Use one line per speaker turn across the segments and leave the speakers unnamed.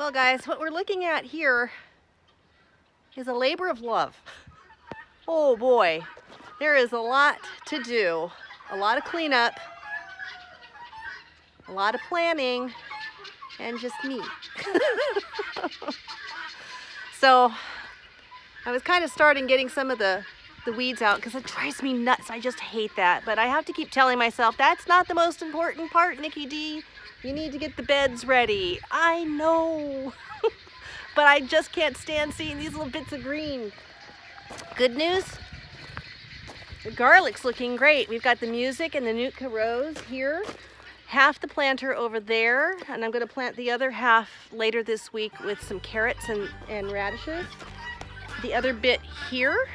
Well, guys, what we're looking at here is a labor of love. Oh boy, there is a lot to do, a lot of cleanup, a lot of planning, and just me. So I was kind of starting getting some of the weeds out because it drives me nuts. I just hate that. But I have to keep telling myself that's not the most important part, Nikki D. You need to get the beds ready. I know. But I just can't stand seeing these little bits of green. Good news, the garlic's looking great. We've got the music and the Nootka Rose here. Half the planter over there, and I'm going to plant the other half later this week with some carrots and radishes. The other bit here,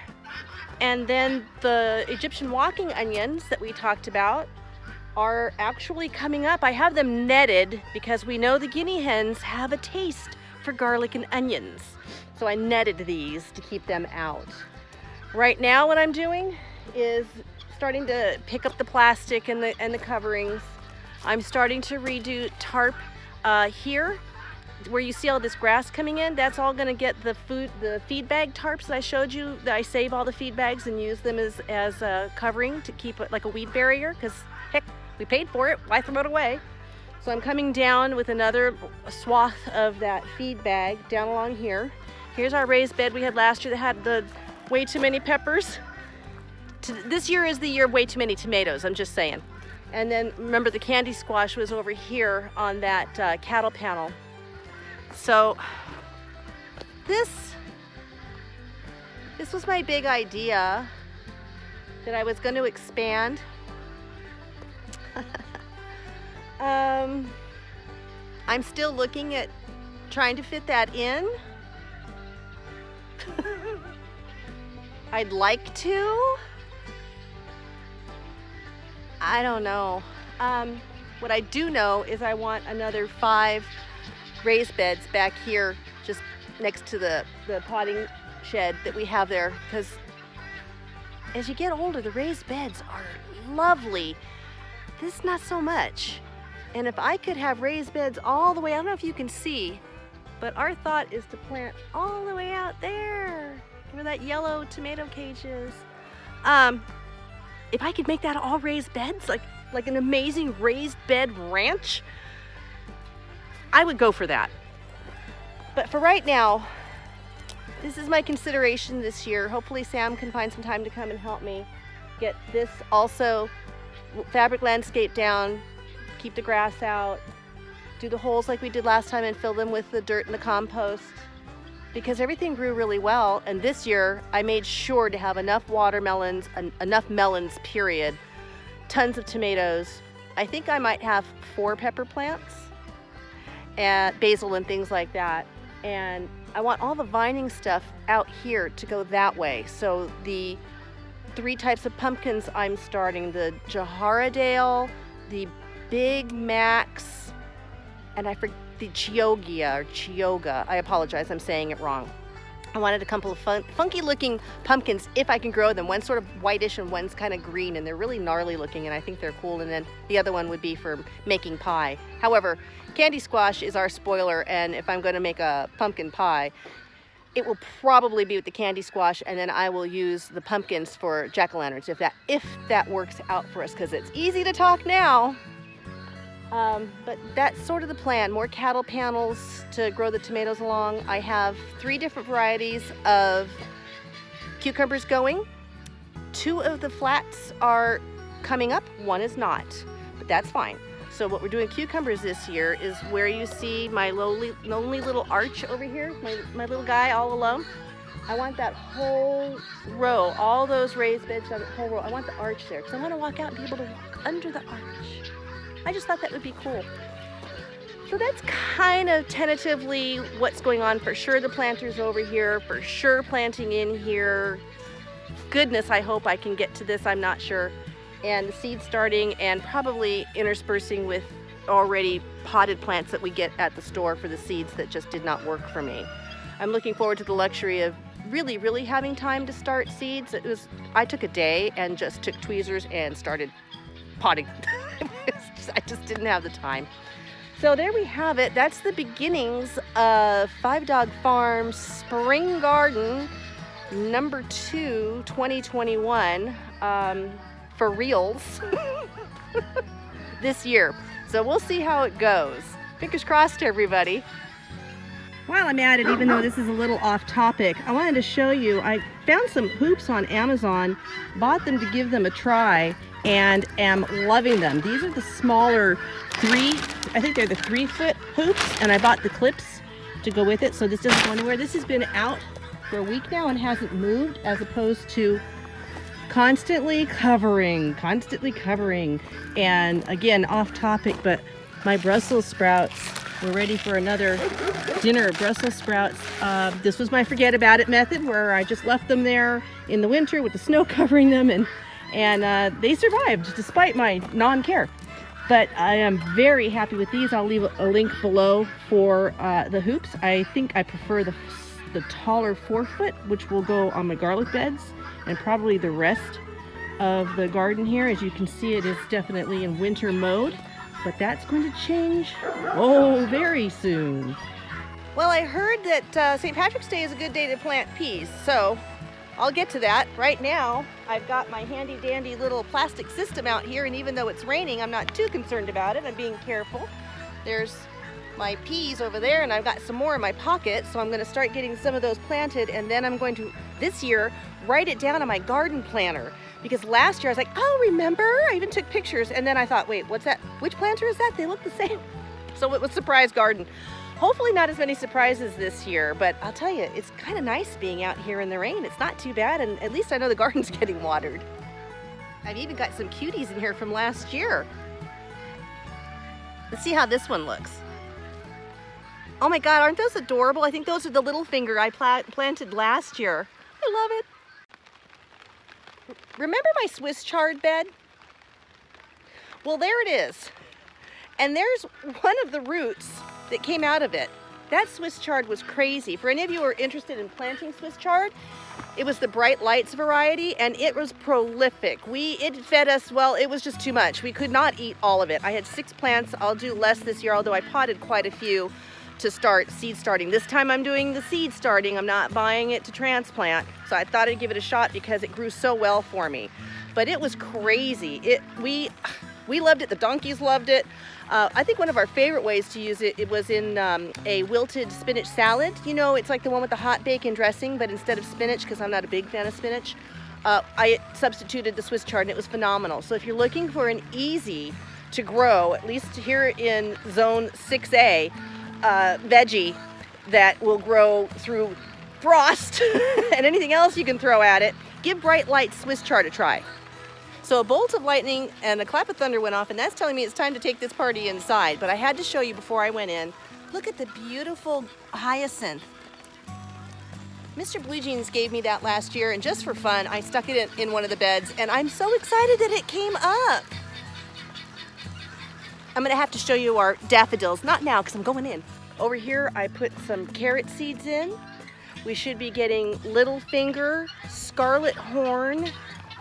and then the Egyptian walking onions that we talked about are actually coming up. I have them netted because we know the guinea hens have a taste for garlic and onions. So I netted these to keep them out. Right now what I'm doing is starting to pick up the plastic and the coverings. I'm starting to redo tarp here where you see all this grass coming in. That's all going to get the feed bag tarps that I showed you, that I save all the feed bags and use them as a covering to keep it like a weed barrier, because heck, we paid for it, why throw it away? So I'm coming down with another swath of that feed bag down along here. Here's our raised bed we had last year that had the way too many peppers. This year is the year of way too many tomatoes, I'm just saying. And then remember the candy squash was over here on that cattle panel. So this was my big idea, that I was going to expand. I'm still looking at trying to fit that in. I'd like to. I don't know. What I do know is I want another 5 raised beds back here just next to the potting shed that we have there, because as you get older the raised beds are lovely. This not so much. And if I could have raised beds all the way, I don't know if you can see, but our thought is to plant all the way out there where that yellow tomato cage is. If I could make that all raised beds, like an amazing raised bed ranch, I would go for that. But for right now, this is my consideration this year. Hopefully Sam can find some time to come and help me get this also fabric landscape down, keep the grass out, do the holes like we did last time and fill them with the dirt and the compost, because everything grew really well. And this year I made sure to have enough watermelons, enough melons, period, tons of tomatoes. I think I might have 4 pepper plants and basil and things like that. And I want all the vining stuff out here to go that way. So the 3 types of pumpkins I'm starting, the Jaharadale, the Big Max, and I forget the Chioga. I apologize, I'm saying it wrong. I wanted a couple of funky looking pumpkins if I can grow them. One's sort of whitish and one's kind of green, and they're really gnarly looking, and I think they're cool. And then the other one would be for making pie. However, candy squash is our spoiler, and if I'm going to make a pumpkin pie, it will probably be with the candy squash, and then I will use the pumpkins for jack-o'-lanterns if that works out for us, because it's easy to talk now. But that's sort of the plan. More cattle panels to grow the tomatoes along. I have 3 different varieties of cucumbers going. 2 of the flats are coming up, 1 is not, but that's fine. So what we're doing cucumbers this year is where you see my lonely little arch over here, my little guy all alone. I want that whole row, all those raised beds, that whole row. I want the arch there because I want to walk out and be able to walk under the arch. I just thought that would be cool. So that's kind of tentatively what's going on. For sure the planter's over here, for sure planting in here. Goodness, I hope I can get to this, I'm not sure. And the seed starting and probably interspersing with already potted plants that we get at the store for the seeds that just did not work for me. I'm looking forward to the luxury of really having time to start seeds. I took a day and just took tweezers and started potting. I just didn't have the time. So there we have it. That's the beginnings of Five Dog Farm Spring Garden number 2, 2021, for reals this year. So we'll see how it goes. Fingers crossed, everybody. While I'm at it, even though this is a little off topic, I wanted to show you, I found some hoops on Amazon, bought them to give them a try, and am loving them. These are the smaller I think they're the 3-foot hoops, and I bought the clips to go with it, so this doesn't go anywhere. This has been out for a week now and hasn't moved, as opposed to constantly covering. And again, off topic, but my Brussels sprouts, we're ready for another dinner of Brussels sprouts. This was my forget about it method, where I just left them there in the winter with the snow covering them, and they survived despite my non-care. But I am very happy with these. I'll leave a link below for the hoops. I think I prefer the taller 4-foot, which will go on my garlic beds and probably the rest of the garden here. As you can see, it is definitely in winter mode, but that's going to change very soon. Well, I heard that St. Patrick's Day is a good day to plant peas, so I'll get to that. Right now, I've got my handy dandy little plastic system out here, and even though it's raining, I'm not too concerned about it. I'm being careful. There's my peas over there, and I've got some more in my pocket, so I'm going to start getting some of those planted, and then I'm going to, this year, write it down on my garden planner. Because last year I was like, oh, remember? I even took pictures, and then I thought, wait, what's that? Which planter is that? They look the same. So it was surprise garden. Hopefully not as many surprises this year, but I'll tell you, it's kind of nice being out here in the rain. It's not too bad, and at least I know the garden's getting watered. I've even got some cuties in here from last year. Let's see how this one looks. Oh my God, aren't those adorable? I think those are the little finger I planted last year. I love it. Remember my Swiss chard bed? Well, there it is. And there's one of the roots that came out of it. That Swiss chard was crazy. For any of you who are interested in planting Swiss chard, it was the Bright Lights variety, and it was prolific. It fed us, well, it was just too much. We could not eat all of it. I had 6 plants. I'll do less this year, although I potted quite a few to start seed starting. This time I'm doing the seed starting. I'm not buying it to transplant. So I thought I'd give it a shot because it grew so well for me. But it was crazy. We loved it. The donkeys loved it. I think one of our favorite ways to use it was in a wilted spinach salad. You know, it's like the one with the hot bacon dressing, but instead of spinach, because I'm not a big fan of spinach, I substituted the Swiss chard, and it was phenomenal. So if you're looking for an easy to grow, at least here in zone 6A, veggie that will grow through frost and anything else you can throw at it, give Bright Light Swiss chard a try. So a bolt of lightning and a clap of thunder went off, and that's telling me it's time to take this party inside. But I had to show you before I went in. Look at the beautiful hyacinth. Mr. Blue Jeans gave me that last year, and just for fun, I stuck it in one of the beds, and I'm so excited that it came up. I'm gonna have to show you our daffodils. Not now, because I'm going in. Over here, I put some carrot seeds in. We should be getting little finger, scarlet horn.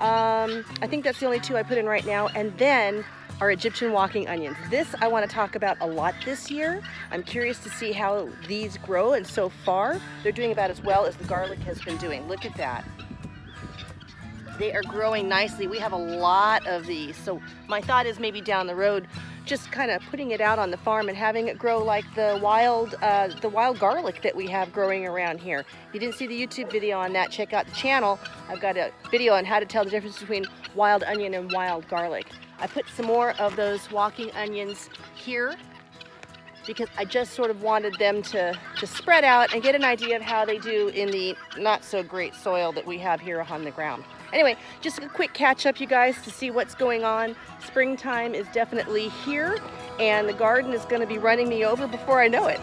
I think that's the only 2 I put in right now. And then our Egyptian walking onions. This I want to talk about a lot this year. I'm curious to see how these grow, and so far, they're doing about as well as the garlic has been doing. Look at that. They are growing nicely. We have a lot of these. So my thought is maybe down the road, just kind of putting it out on the farm and having it grow like the wild garlic that we have growing around here. If you didn't see the YouTube video on that, check out the channel. I've got a video on how to tell the difference between wild onion and wild garlic. I put some more of those walking onions here because I just sort of wanted them to spread out and get an idea of how they do in the not so great soil that we have here on the ground. Anyway, just a quick catch up, you guys, to see what's going on. Springtime is definitely here, and the garden is going to be running me over before I know it.